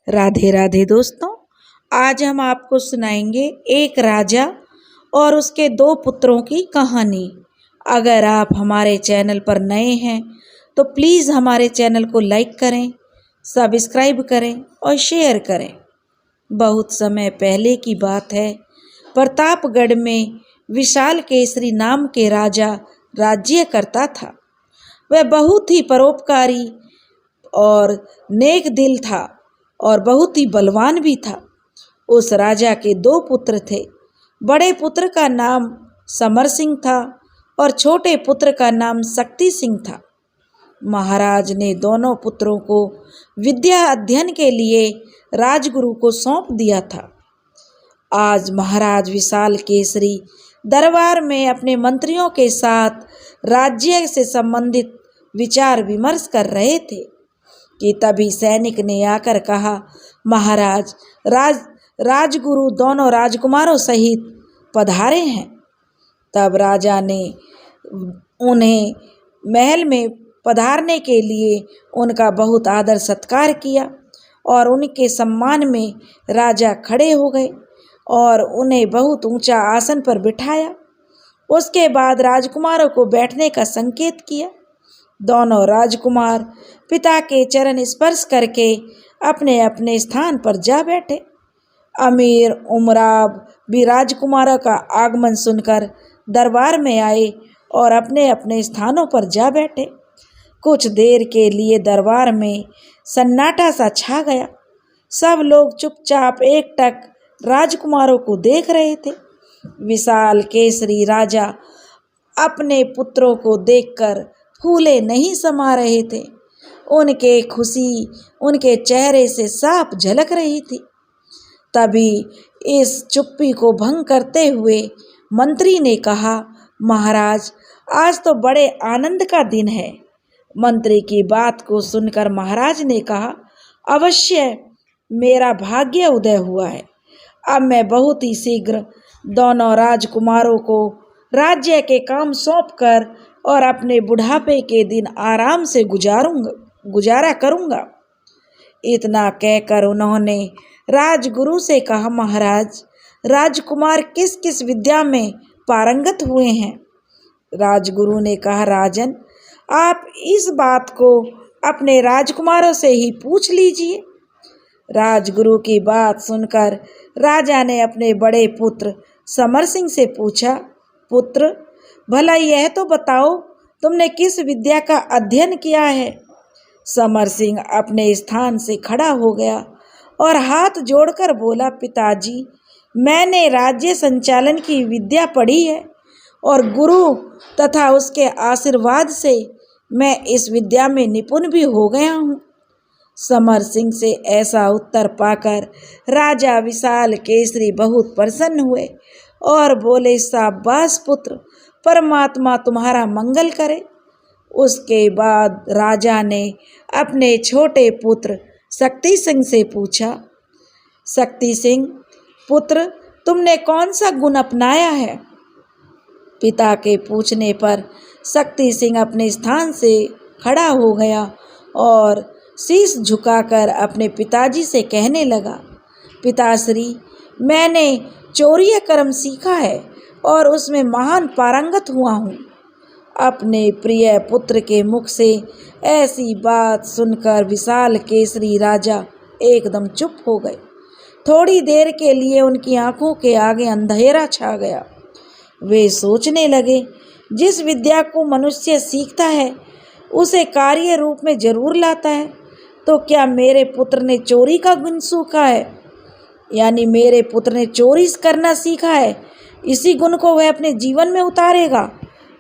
राधे राधे दोस्तों। आज हम आपको सुनाएंगे एक राजा और उसके दो पुत्रों की कहानी। अगर आप हमारे चैनल पर नए हैं तो प्लीज़ हमारे चैनल को लाइक करें, सब्सक्राइब करें और शेयर करें। बहुत समय पहले की बात है। प्रतापगढ़ में विशाल केसरी नाम के राजा राज्य करता था। वह बहुत ही परोपकारी और नेक दिल था और बहुत ही बलवान भी था। उस राजा के दो पुत्र थे। बड़े पुत्र का नाम समर सिंह था और छोटे पुत्र का नाम शक्ति सिंह था। महाराज ने दोनों पुत्रों को विद्या अध्ययन के लिए राजगुरु को सौंप दिया था। आज महाराज विशाल केसरी दरबार में अपने मंत्रियों के साथ राज्य से संबंधित विचार विमर्श कर रहे थे कि तभी सैनिक ने आकर कहा, महाराज, राजगुरु दोनों राजकुमारों सहित पधारे हैं। तब राजा ने उन्हें महल में पधारने के लिए उनका बहुत आदर सत्कार किया और उनके सम्मान में राजा खड़े हो गए और उन्हें बहुत ऊंचा आसन पर बिठाया। उसके बाद राजकुमारों को बैठने का संकेत किया। दोनों राजकुमार पिता के चरण स्पर्श करके अपने अपने स्थान पर जा बैठे। अमीर उमराव भी राजकुमारों का आगमन सुनकर दरबार में आए और अपने अपने स्थानों पर जा बैठे। कुछ देर के लिए दरबार में सन्नाटा सा छा गया। सब लोग चुपचाप एकटक राजकुमारों को देख रहे थे। विशाल केसरी राजा अपने पुत्रों को देखकर फूले नहीं समा रहे थे। उनके खुशी उनके चेहरे से साफ झलक रही थी। तभी इस चुप्पी को भंग करते हुए मंत्री ने कहा, महाराज, आज तो बड़े आनंद का दिन है। मंत्री की बात को सुनकर महाराज ने कहा, अवश्य मेरा भाग्य उदय हुआ है। अब मैं बहुत ही शीघ्र दोनों राजकुमारों को राज्य के काम सौंपकर और अपने बुढ़ापे के दिन आराम से गुजारा करूंगा। इतना कहकर उन्होंने राजगुरु से कहा, महाराज, राजकुमार किस किस विद्या में पारंगत हुए हैं? राजगुरु ने कहा, राजन, आप इस बात को अपने राजकुमारों से ही पूछ लीजिए। राजगुरु की बात सुनकर राजा ने अपने बड़े पुत्र समर सिंह से पूछा, पुत्र, भला यह तो बताओ तुमने किस विद्या का अध्ययन किया है? समर सिंह अपने स्थान से खड़ा हो गया और हाथ जोड़कर बोला, पिताजी, मैंने राज्य संचालन की विद्या पढ़ी है और गुरु तथा उसके आशीर्वाद से मैं इस विद्या में निपुण भी हो गया हूँ। समर सिंह से ऐसा उत्तर पाकर राजा विशाल केसरी बहुत प्रसन्न हुए और बोले, शाबाश पुत्र, परमात्मा तुम्हारा मंगल करे। उसके बाद राजा ने अपने छोटे पुत्र शक्ति सिंह से पूछा, शक्ति सिंह पुत्र, तुमने कौन सा गुण अपनाया है? पिता के पूछने पर शक्ति सिंह अपने स्थान से खड़ा हो गया और शीश झुकाकर अपने पिताजी से कहने लगा, पिताश्री, मैंने चौर्य कर्म सीखा है और उसमें महान पारंगत हुआ हूँ। अपने प्रिय पुत्र के मुख से ऐसी बात सुनकर विशाल केसरी राजा एकदम चुप हो गए। थोड़ी देर के लिए उनकी आंखों के आगे अंधेरा छा गया। वे सोचने लगे, जिस विद्या को मनुष्य सीखता है उसे कार्य रूप में जरूर लाता है, तो क्या मेरे पुत्र ने चोरी का गुण सीखा है? यानी मेरे पुत्र ने चोरी करना सीखा है, इसी गुण को वह अपने जीवन में उतारेगा।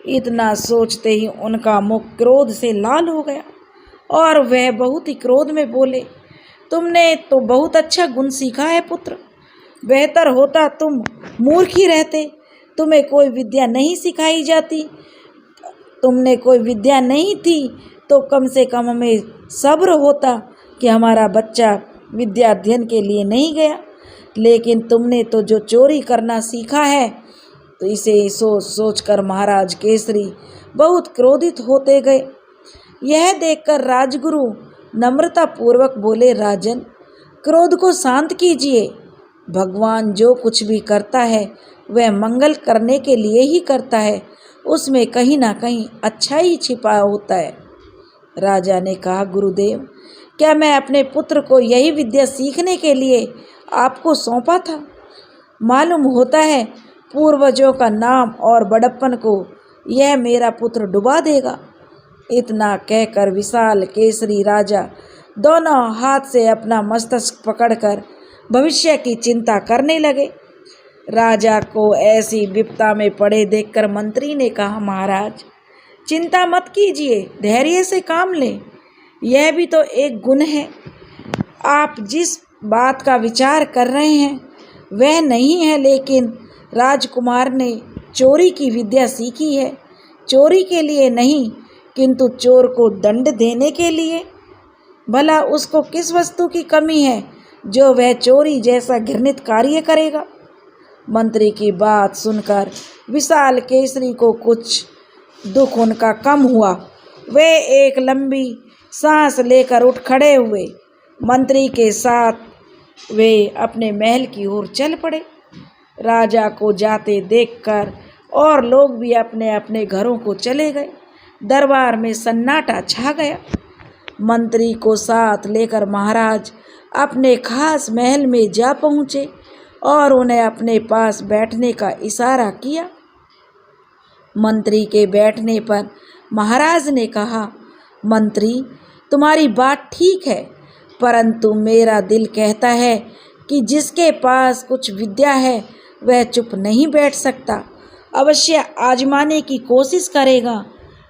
इतना सोचते ही उनका मुख क्रोध से लाल हो गया और वह बहुत ही क्रोध में बोले, तुमने तो बहुत अच्छा गुण सीखा है पुत्र। बेहतर होता तुम मूर्ख ही रहते। तुम्हें कोई विद्या नहीं सिखाई जाती। तुमने कोई विद्या नहीं थी तो कम से कम हमें सब्र होता कि हमारा बच्चा विद्या अध्ययन के लिए नहीं गया। लेकिन तुमने तो जो चोरी करना सीखा है, तो इसे सोच कर महाराज केसरी बहुत क्रोधित होते गए। यह देखकर राजगुरु नम्रता पूर्वक बोले, राजन, क्रोध को शांत कीजिए। भगवान जो कुछ भी करता है वह मंगल करने के लिए ही करता है, उसमें कहीं ना कहीं अच्छा ही छिपा होता है। राजा ने कहा, गुरुदेव, क्या मैं अपने पुत्र को यही विद्या सीखने के लिए आपको सौंपा था? मालूम होता है पूर्वजों का नाम और बड़प्पन को यह मेरा पुत्र डुबा देगा। इतना कहकर विशाल केसरी राजा दोनों हाथ से अपना मस्तक पकड़कर भविष्य की चिंता करने लगे। राजा को ऐसी विपदा में पड़े देखकर मंत्री ने कहा, महाराज, चिंता मत कीजिए, धैर्य से काम लें। यह भी तो एक गुण है। आप जिस बात का विचार कर रहे हैं वह नहीं है, लेकिन राजकुमार ने चोरी की विद्या सीखी है, चोरी के लिए नहीं किंतु चोर को दंड देने के लिए। भला उसको किस वस्तु की कमी है जो वह चोरी जैसा घृणित कार्य करेगा? मंत्री की बात सुनकर विशाल केसरी को कुछ दुख उनका कम हुआ। वे एक लंबी सांस लेकर उठ खड़े हुए। मंत्री के साथ वे अपने महल की ओर चल पड़े। राजा को जाते देखकर और लोग भी अपने अपने घरों को चले गए। दरबार में सन्नाटा छा गया। मंत्री को साथ लेकर महाराज अपने खास महल में जा पहुँचे और उन्हें अपने पास बैठने का इशारा किया। मंत्री के बैठने पर महाराज ने कहा, मंत्री, तुम्हारी बात ठीक है, परंतु मेरा दिल कहता है कि जिसके पास कुछ विद्या है वह चुप नहीं बैठ सकता, अवश्य आजमाने की कोशिश करेगा।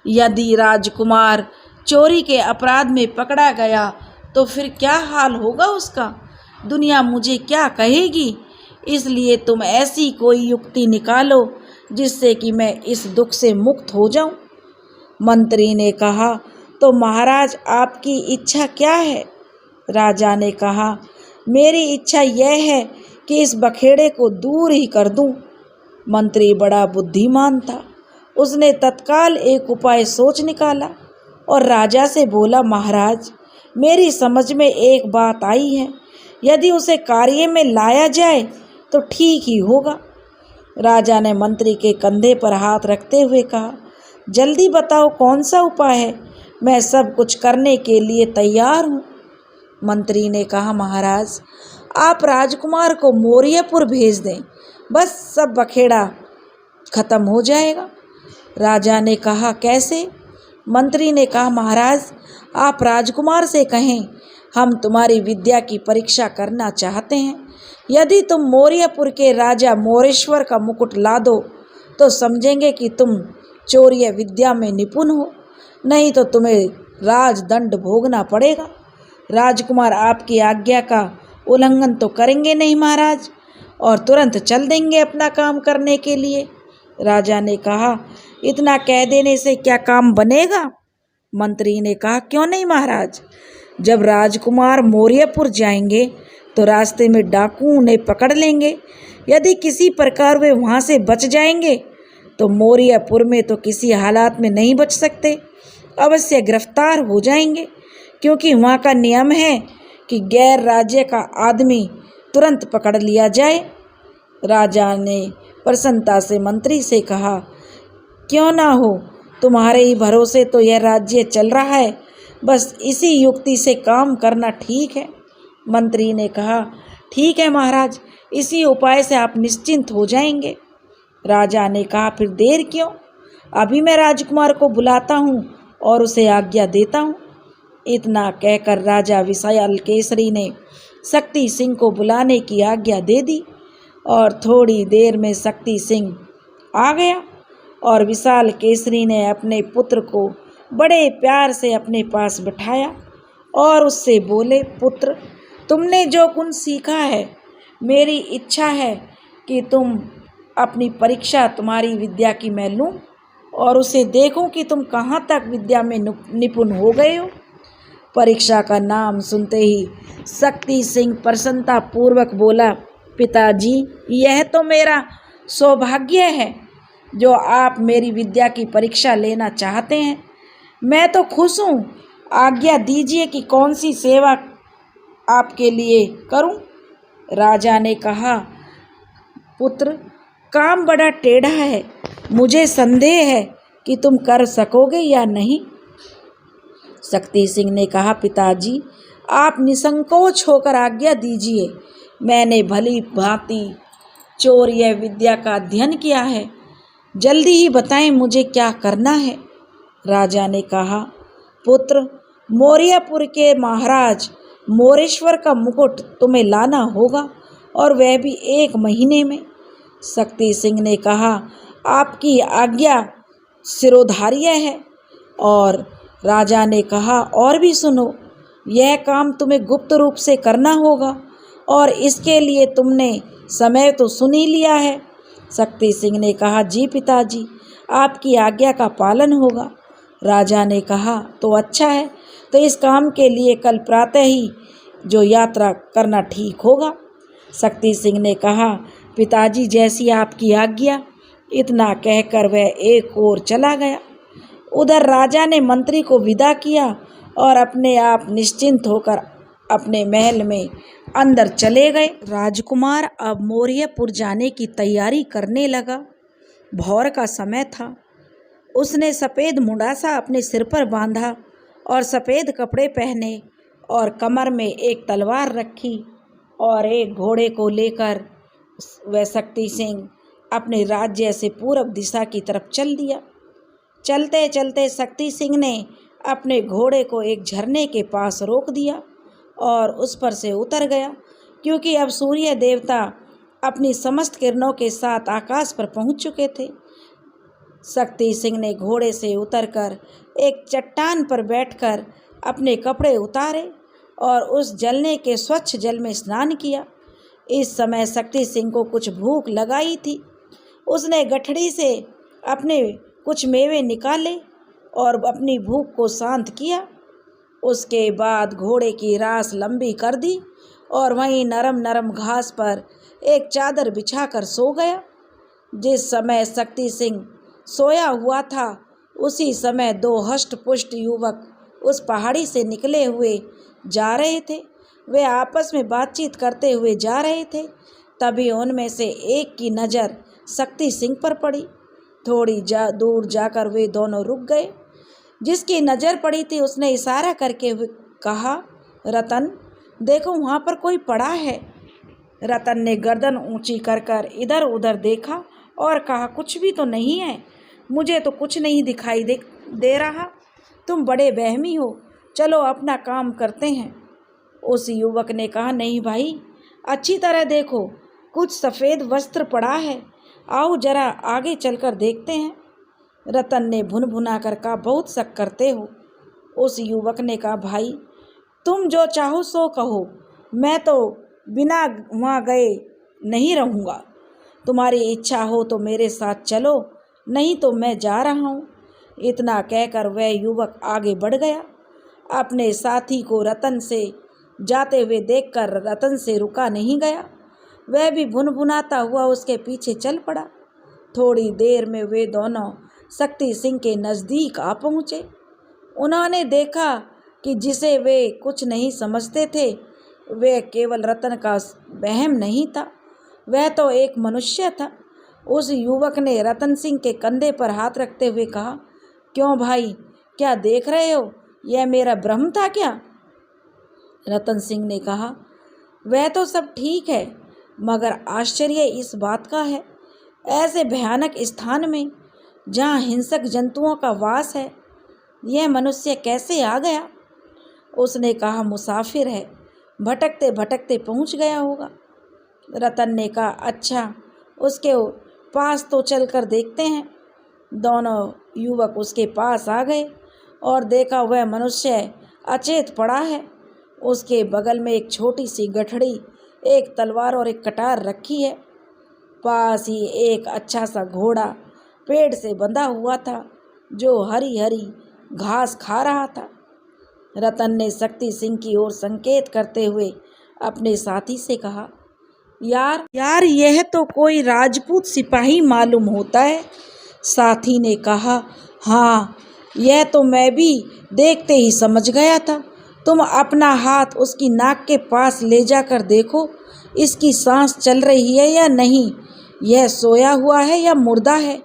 यदि राजकुमार चोरी के अपराध में पकड़ा गया तो फिर क्या हाल होगा उसका? दुनिया मुझे क्या कहेगी? इसलिए तुम ऐसी कोई युक्ति निकालो जिससे कि मैं इस दुख से मुक्त हो जाऊं। मंत्री ने कहा, तो महाराज, आपकी इच्छा क्या है? राजा ने कहा, मेरी इच्छा यह है कि इस बखेड़े को दूर ही कर दूं। मंत्री बड़ा बुद्धिमान था। उसने तत्काल एक उपाय सोच निकाला और राजा से बोला, महाराज, मेरी समझ में एक बात आई है, यदि उसे कार्य में लाया जाए तो ठीक ही होगा। राजा ने मंत्री के कंधे पर हाथ रखते हुए कहा, जल्दी बताओ कौन सा उपाय है, मैं सब कुछ करने के लिए तैयार हूँ। मंत्री ने कहा, महाराज, आप राजकुमार को मौर्यपुर भेज दें, बस सब बखेड़ा खत्म हो जाएगा। राजा ने कहा, कैसे? मंत्री ने कहा, महाराज, आप राजकुमार से कहें, हम तुम्हारी विद्या की परीक्षा करना चाहते हैं। यदि तुम मौर्यपुर के राजा मौरेश्वर का मुकुट ला दो तो समझेंगे कि तुम चोरीय विद्या में निपुण हो, नहीं तो तुम्हें राजदंड भोगना पड़ेगा। राजकुमार आपकी आज्ञा का उल्लंघन तो करेंगे नहीं महाराज, और तुरंत चल देंगे अपना काम करने के लिए। राजा ने कहा, इतना कह देने से क्या काम बनेगा? मंत्री ने कहा, क्यों नहीं महाराज, जब राजकुमार मौर्यपुर जाएंगे तो रास्ते में डाकू उन्हें पकड़ लेंगे। यदि किसी प्रकार वे वहाँ से बच जाएंगे तो मौर्यपुर में तो किसी हालात में नहीं बच सकते, अवश्य गिरफ्तार हो जाएंगे, क्योंकि वहाँ का नियम है कि गैर राज्य का आदमी तुरंत पकड़ लिया जाए। राजा ने प्रसन्नता से मंत्री से कहा, क्यों ना हो, तुम्हारे ही भरोसे तो यह राज्य चल रहा है, बस इसी युक्ति से काम करना ठीक है। मंत्री ने कहा, ठीक है महाराज, इसी उपाय से आप निश्चिंत हो जाएंगे। राजा ने कहा, फिर देर क्यों, अभी मैं राजकुमार को बुलाता हूँ और उसे आज्ञा देता हूँ। इतना कहकर राजा विशाल केसरी ने शक्ति सिंह को बुलाने की आज्ञा दे दी और थोड़ी देर में शक्ति सिंह आ गया और विशाल केसरी ने अपने पुत्र को बड़े प्यार से अपने पास बिठाया और उससे बोले, पुत्र, तुमने जो गुण सीखा है, मेरी इच्छा है कि तुम अपनी परीक्षा तुम्हारी विद्या की मैं लूँ और उसे देखूं कि तुम कहाँ तक विद्या में निपुण हो गए हो। परीक्षा का नाम सुनते ही शक्ति सिंह प्रसन्नता पूर्वक बोला, पिताजी, यह तो मेरा सौभाग्य है जो आप मेरी विद्या की परीक्षा लेना चाहते हैं। मैं तो खुश हूँ, आज्ञा दीजिए कि कौन सी सेवा आपके लिए करूं? राजा ने कहा, पुत्र, काम बड़ा टेढ़ा है, मुझे संदेह है कि तुम कर सकोगे या नहीं। शक्ति सिंह ने कहा, पिताजी, आप निसंकोच होकर आज्ञा दीजिए। मैंने भली भांति चौर्य विद्या का अध्ययन किया है, जल्दी ही बताएं मुझे क्या करना है। राजा ने कहा, पुत्र, मौर्यपुर के महाराज मोरेश्वर का मुकुट तुम्हें लाना होगा, और वह भी 1 महीने में। शक्ति सिंह ने कहा, आपकी आज्ञा शिरोधार्य है। और राजा ने कहा, और भी सुनो, यह काम तुम्हें गुप्त रूप से करना होगा, और इसके लिए तुमने समय तो सुन ही लिया है। शक्ति सिंह ने कहा, जी पिताजी, आपकी आज्ञा का पालन होगा। राजा ने कहा, तो अच्छा है, तो इस काम के लिए कल प्रातः ही जो यात्रा करना ठीक होगा। शक्ति सिंह ने कहा, पिताजी, जैसी आपकी आज्ञा। इतना कहकर वह एक ओर चला गया। उधर राजा ने मंत्री को विदा किया और अपने आप निश्चिंत होकर अपने महल में अंदर चले गए। राजकुमार अब मौर्यपुर जाने की तैयारी करने लगा। भोर का समय था। उसने सफ़ेद मुंडासा अपने सिर पर बांधा और सफ़ेद कपड़े पहने और कमर में एक तलवार रखी और एक घोड़े को लेकर वह शक्ति सिंह अपने राज्य से पूर्व दिशा की तरफ चल दिया। चलते चलते शक्ति सिंह ने अपने घोड़े को एक झरने के पास रोक दिया और उस पर से उतर गया, क्योंकि अब सूर्य देवता अपनी समस्त किरणों के साथ आकाश पर पहुंच चुके थे। शक्ति सिंह ने घोड़े से उतरकर एक चट्टान पर बैठकर अपने कपड़े उतारे और उस जलने के स्वच्छ जल में स्नान किया। इस समय शक्ति सिंह को कुछ भूख लगाई थी। उसने गठड़ी से अपने कुछ मेवे निकाले और अपनी भूख को शांत किया। उसके बाद घोड़े की रास लंबी कर दी और वहीं नरम नरम घास पर एक चादर बिछाकर सो गया। जिस समय शक्ति सिंह सोया हुआ था, उसी समय 2 हष्ट-पुष्ट युवक उस पहाड़ी से निकले हुए जा रहे थे। वे आपस में बातचीत करते हुए जा रहे थे। तभी उनमें से एक की नज़र शक्ति सिंह पर पड़ी। थोड़ी दूर जाकर वे दोनों रुक गए। जिसकी नज़र पड़ी थी उसने इशारा करके कहा, रतन, देखो वहाँ पर कोई पड़ा है। रतन ने गर्दन ऊंची कर कर इधर उधर देखा और कहा, कुछ भी तो नहीं है, मुझे तो कुछ नहीं दिखाई दे रहा। तुम बड़े वहमी हो, चलो अपना काम करते हैं। उस युवक ने कहा, नहीं भाई, अच्छी तरह देखो, कुछ सफ़ेद वस्त्र पड़ा है, आओ जरा आगे चलकर देखते हैं। रतन ने भुनभुना कर कहा, बहुत शक करते हो। उस युवक ने कहा, भाई, तुम जो चाहो सो कहो, मैं तो बिना वहाँ गए नहीं रहूँगा। तुम्हारी इच्छा हो तो मेरे साथ चलो, नहीं तो मैं जा रहा हूँ। इतना कहकर वह युवक आगे बढ़ गया। अपने साथी को रतन से जाते हुए देखकर रतन से रुका नहीं गया। वह भी भुनभुनाता हुआ उसके पीछे चल पड़ा। थोड़ी देर में वे दोनों शक्ति सिंह के नज़दीक आ पहुँचे। उन्होंने देखा कि जिसे वे कुछ नहीं समझते थे, वह केवल रतन का वहम नहीं था, वह तो एक मनुष्य था। उस युवक ने रतन सिंह के कंधे पर हाथ रखते हुए कहा, क्यों भाई, क्या देख रहे हो, यह मेरा भ्रम था क्या? रतन सिंह ने कहा, वह तो सब ठीक है, मगर आश्चर्य इस बात का है, ऐसे भयानक स्थान में जहाँ हिंसक जंतुओं का वास है, यह मनुष्य कैसे आ गया? उसने कहा, मुसाफिर है, भटकते भटकते पहुँच गया होगा। रतन ने कहा, अच्छा, उसके पास तो चलकर देखते हैं। दोनों युवक उसके पास आ गए और देखा वह मनुष्य अचेत पड़ा है। उसके बगल में एक छोटी सी गठड़ी, एक तलवार और एक कटार रखी है। पास ही एक अच्छा सा घोड़ा पेड़ से बंधा हुआ था, जो हरी हरी घास खा रहा था। रतन ने शक्ति सिंह की ओर संकेत करते हुए अपने साथी से कहा, यार यह तो कोई राजपूत सिपाही मालूम होता है। साथी ने कहा, हाँ, यह तो मैं भी देखते ही समझ गया था, तुम अपना हाथ उसकी नाक के पास ले जाकर देखो, इसकी सांस चल रही है या नहीं, यह सोया हुआ है या मुर्दा है।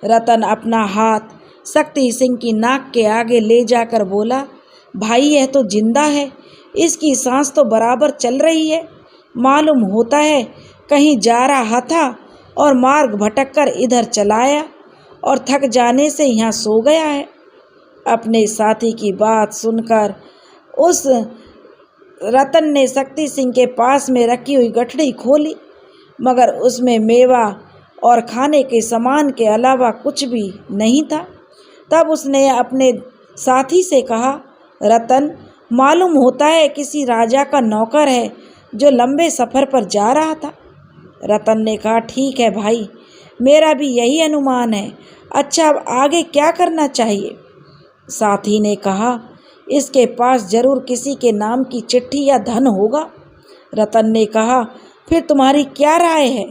रतन अपना हाथ शक्ति सिंह की नाक के आगे ले जाकर बोला, भाई यह तो जिंदा है, इसकी सांस तो बराबर चल रही है। मालूम होता है कहीं जा रहा था और मार्ग भटककर इधर चलाया और थक जाने से यहाँ सो गया है। अपने साथी की बात सुनकर उस रतन ने शक्ति सिंह के पास में रखी हुई गठड़ी खोली, मगर उसमें मेवा और खाने के सामान के अलावा कुछ भी नहीं था। तब उसने अपने साथी से कहा, रतन, मालूम होता है किसी राजा का नौकर है जो लंबे सफ़र पर जा रहा था। रतन ने कहा, ठीक है भाई, मेरा भी यही अनुमान है। अच्छा, अब आगे क्या करना चाहिए? साथी ने कहा, इसके पास जरूर किसी के नाम की चिट्ठी या धन होगा। रतन ने कहा, फिर तुम्हारी क्या राय है?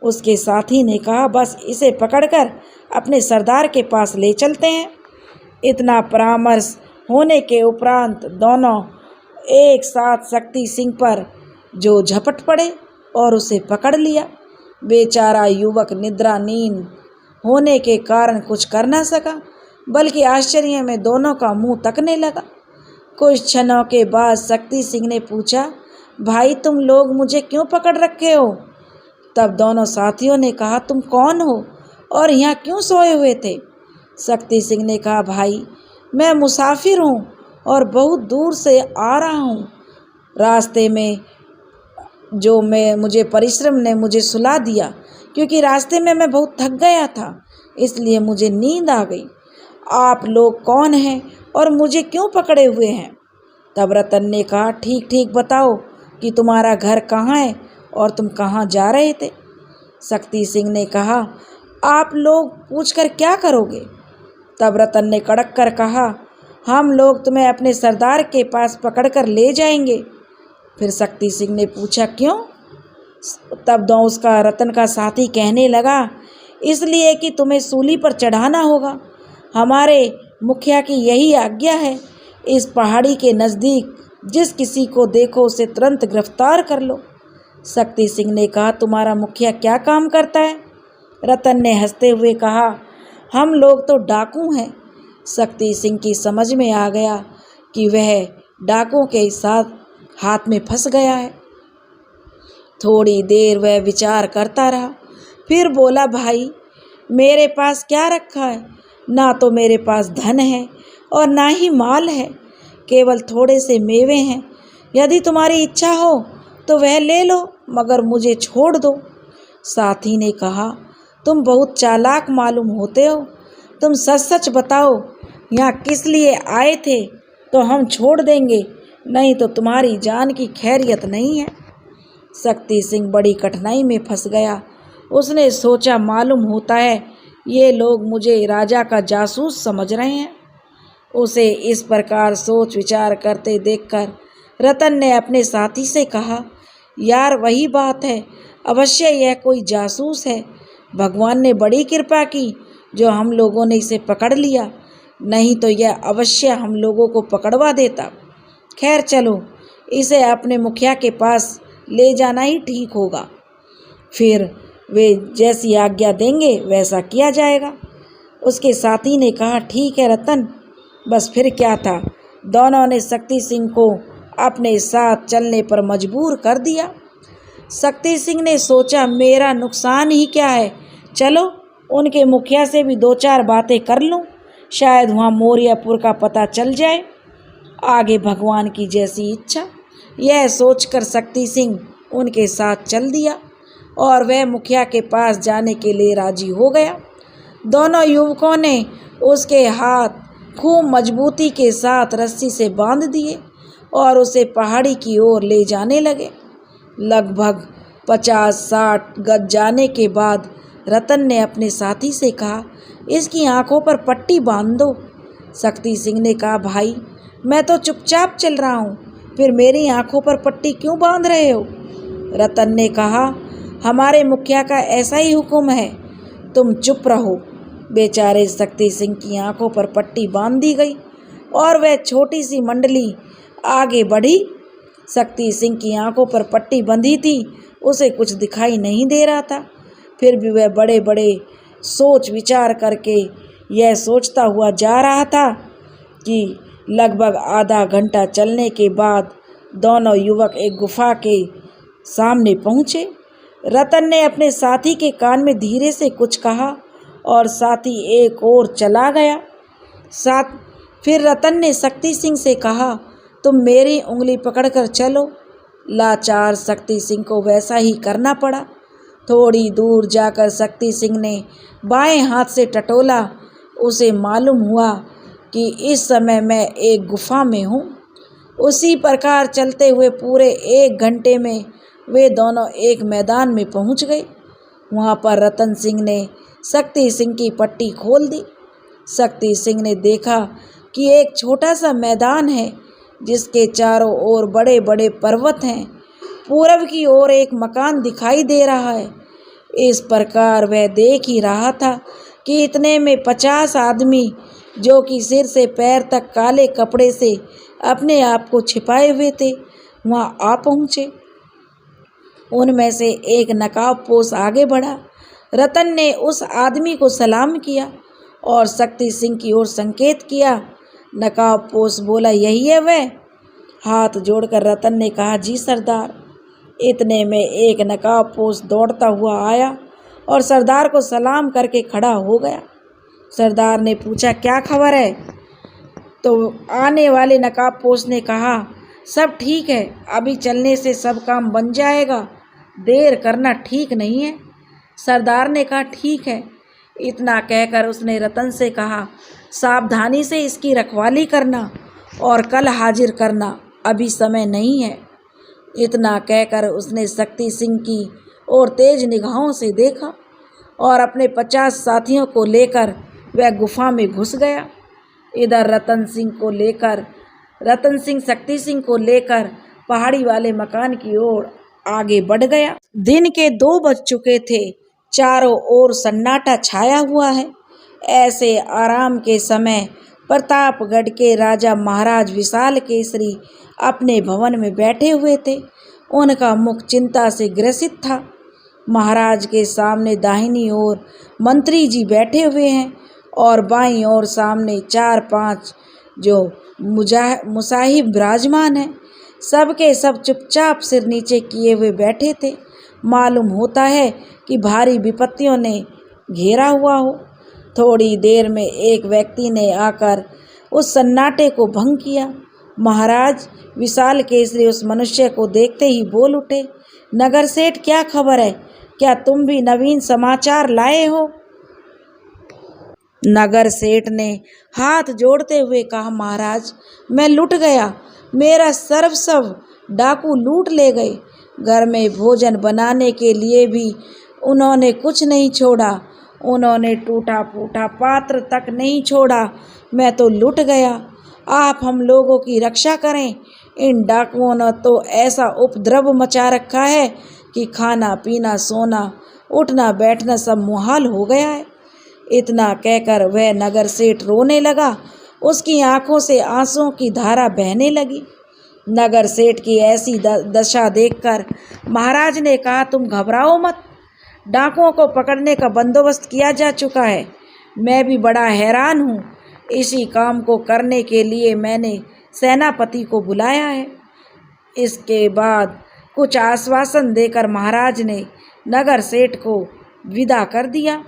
उसके साथी ने कहा, बस इसे पकड़कर अपने सरदार के पास ले चलते हैं। इतना परामर्श होने के उपरांत दोनों एक साथ शक्ति सिंह पर जो झपट पड़े और उसे पकड़ लिया। बेचारा युवक निद्रा नींद होने के कारण कुछ कर न सका, बल्कि आश्चर्य में दोनों का मुंह तकने लगा। कुछ क्षणों के बाद शक्ति सिंह ने पूछा, भाई तुम लोग मुझे क्यों पकड़ रखे हो? तब दोनों साथियों ने कहा, तुम कौन हो और यहाँ क्यों सोए हुए थे? शक्ति सिंह ने कहा, भाई मैं मुसाफिर हूँ और बहुत दूर से आ रहा हूँ। रास्ते में मुझे परिश्रम ने मुझे सुला दिया, क्योंकि रास्ते में मैं बहुत थक गया था, इसलिए मुझे नींद आ गई। आप लोग कौन हैं और मुझे क्यों पकड़े हुए हैं? तब रतन ने कहा, ठीक ठीक बताओ कि तुम्हारा घर कहाँ है और तुम कहाँ जा रहे थे? शक्ति सिंह ने कहा, आप लोग पूछकर क्या करोगे? तब रतन ने कड़क कर कहा, हम लोग तुम्हें अपने सरदार के पास पकड़कर ले जाएंगे। फिर शक्ति सिंह ने पूछा, क्यों? तब उसका रतन का साथी कहने लगा, इसलिए कि तुम्हें सूली पर चढ़ाना होगा। हमारे मुखिया की यही आज्ञा है। इस पहाड़ी के नज़दीक जिस किसी को देखो उसे तुरंत गिरफ्तार कर लो। शक्ति सिंह ने कहा, तुम्हारा मुखिया क्या काम करता है? रतन ने हंसते हुए कहा, हम लोग तो डाकू हैं। शक्ति सिंह की समझ में आ गया कि वह डाकुओं के साथ हाथ में फंस गया है। थोड़ी देर वह विचार करता रहा, फिर बोला, भाई मेरे पास क्या रखा है? ना तो मेरे पास धन है और ना ही माल है, केवल थोड़े से मेवे हैं। यदि तुम्हारी इच्छा हो तो वह ले लो, मगर मुझे छोड़ दो। साथी ने कहा, तुम बहुत चालाक मालूम होते हो, तुम सच सच बताओ, यहाँ किस लिए आए थे तो हम छोड़ देंगे, नहीं तो तुम्हारी जान की खैरियत नहीं है। शक्ति सिंह बड़ी कठिनाई में फंस गया। उसने सोचा, मालूम होता है ये लोग मुझे राजा का जासूस समझ रहे हैं। उसे इस प्रकार सोच विचार करते देखकर रतन ने अपने साथी से कहा, यार वही बात है, अवश्य यह कोई जासूस है। भगवान ने बड़ी कृपा की जो हम लोगों ने इसे पकड़ लिया, नहीं तो यह अवश्य हम लोगों को पकड़वा देता। खैर चलो, इसे अपने मुखिया के पास ले जाना ही ठीक होगा, फिर वे जैसी आज्ञा देंगे वैसा किया जाएगा। उसके साथी ने कहा, ठीक है रतन, बस फिर क्या था। दोनों ने शक्ति सिंह को अपने साथ चलने पर मजबूर कर दिया। शक्ति सिंह ने सोचा, मेरा नुकसान ही क्या है, चलो उनके मुखिया से भी दो चार बातें कर लूँ, शायद वहाँ मौर्यपुर का पता चल जाए, आगे भगवान की जैसी इच्छा। यह सोचकर शक्ति सिंह उनके साथ चल दिया और वह मुखिया के पास जाने के लिए राजी हो गया। दोनों युवकों ने उसके हाथ खूब मजबूती के साथ रस्सी से बांध दिए और उसे पहाड़ी की ओर ले जाने लगे। लगभग 50-60 गज जाने के बाद रतन ने अपने साथी से कहा, इसकी आंखों पर पट्टी बांध दो। शक्ति सिंह ने कहा, भाई मैं तो चुपचाप चल रहा हूँ, फिर मेरी आंखों पर पट्टी क्यों बांध रहे हो? रतन ने कहा, हमारे मुखिया का ऐसा ही हुक्म है, तुम चुप रहो। बेचारे शक्ति सिंह की आंखों पर पट्टी बांध दी गई और वह छोटी सी मंडली आगे बढ़ी। शक्ति सिंह की आंखों पर पट्टी बंधी थी, उसे कुछ दिखाई नहीं दे रहा था। फिर भी वह बड़े बड़े सोच विचार करके यह सोचता हुआ जा रहा था कि लगभग आधा घंटा चलने के बाद दोनों युवक एक गुफा के सामने पहुँचे। रतन ने अपने साथी के कान में धीरे से कुछ कहा और साथी एक ओर चला गया। फिर रतन ने शक्ति सिंह से कहा, तुम मेरी उंगली पकड़कर चलो। लाचार शक्ति सिंह को वैसा ही करना पड़ा। थोड़ी दूर जाकर शक्ति सिंह ने बाएं हाथ से टटोला। उसे मालूम हुआ कि इस समय मैं एक गुफा में हूँ। उसी प्रकार चलते हुए पूरे 1 घंटे में वे दोनों एक मैदान में पहुँच गए। वहाँ पर रतन सिंह ने शक्ति सिंह की पट्टी खोल दी। शक्ति सिंह ने देखा कि एक छोटा सा मैदान है जिसके चारों ओर बड़े बड़े पर्वत हैं। पूरब की ओर एक मकान दिखाई दे रहा है। इस प्रकार वह देख ही रहा था कि इतने में 50 आदमी, जो कि सिर से पैर तक काले कपड़े से अपने आप को छिपाए हुए थे, वहाँ आ पहुँचे। उनमें से एक नकाबपोश आगे बढ़ा। रतन ने उस आदमी को सलाम किया और शक्ति सिंह की ओर संकेत किया। नकाबपोश बोला, यही है वह? हाथ जोड़कर रतन ने कहा, जी सरदार। इतने में एक नकाबपोश दौड़ता हुआ आया और सरदार को सलाम करके खड़ा हो गया। सरदार ने पूछा, क्या खबर है? तो आने वाले नकाबपोश ने कहा, सब ठीक है, अभी चलने से सब काम बन जाएगा, देर करना ठीक नहीं है। सरदार ने कहा, ठीक है। इतना कहकर उसने रतन से कहा, सावधानी से इसकी रखवाली करना और कल हाजिर करना, अभी समय नहीं है। इतना कहकर उसने शक्ति सिंह की ओर तेज निगाहों से देखा और अपने 50 साथियों को लेकर वह गुफा में घुस गया। इधर रतन सिंह शक्ति सिंह को लेकर पहाड़ी वाले मकान की ओर आगे बढ़ गया। दिन के 2 बज चुके थे। चारों ओर सन्नाटा छाया हुआ है। ऐसे आराम के समय प्रतापगढ़ के राजा महाराज विशाल केसरी अपने भवन में बैठे हुए थे। उनका मुख चिंता से ग्रसित था। महाराज के सामने दाहिनी ओर मंत्री जी बैठे हुए हैं और बाईं ओर सामने 4-5 जो मुसाहिब विराजमान हैं। सबके सब चुपचाप सिर नीचे किए हुए बैठे थे। मालूम होता है कि भारी विपत्तियों ने घेरा हुआ हो। थोड़ी देर में एक व्यक्ति ने आकर उस सन्नाटे को भंग किया। महाराज विशाल केसरी उस मनुष्य को देखते ही बोल उठे, नगर सेठ, क्या खबर है? क्या तुम भी नवीन समाचार लाए हो? नगर सेठ ने हाथ जोड़ते हुए कहा, महाराज, मैं लुट गया। मेरा सर्वस्व डाकू लूट ले गए। घर में भोजन बनाने के लिए भी उन्होंने कुछ नहीं छोड़ा। उन्होंने टूटा फूटा पात्र तक नहीं छोड़ा। मैं तो लुट गया। आप हम लोगों की रक्षा करें। इन डाकुओं ने तो ऐसा उपद्रव मचा रखा है कि खाना पीना सोना उठना बैठना सब मुहाल हो गया है। इतना कहकर वह नगर सेठ रोने लगा। उसकी आंखों से आंसुओं की धारा बहने लगी। नगर सेठ की ऐसी दशा देखकर महाराज ने कहा, तुम घबराओ मत, डाकुओं को पकड़ने का बंदोबस्त किया जा चुका है। मैं भी बड़ा हैरान हूँ। इसी काम को करने के लिए मैंने सेनापति को बुलाया है। इसके बाद कुछ आश्वासन देकर महाराज ने नगर सेठ को विदा कर दिया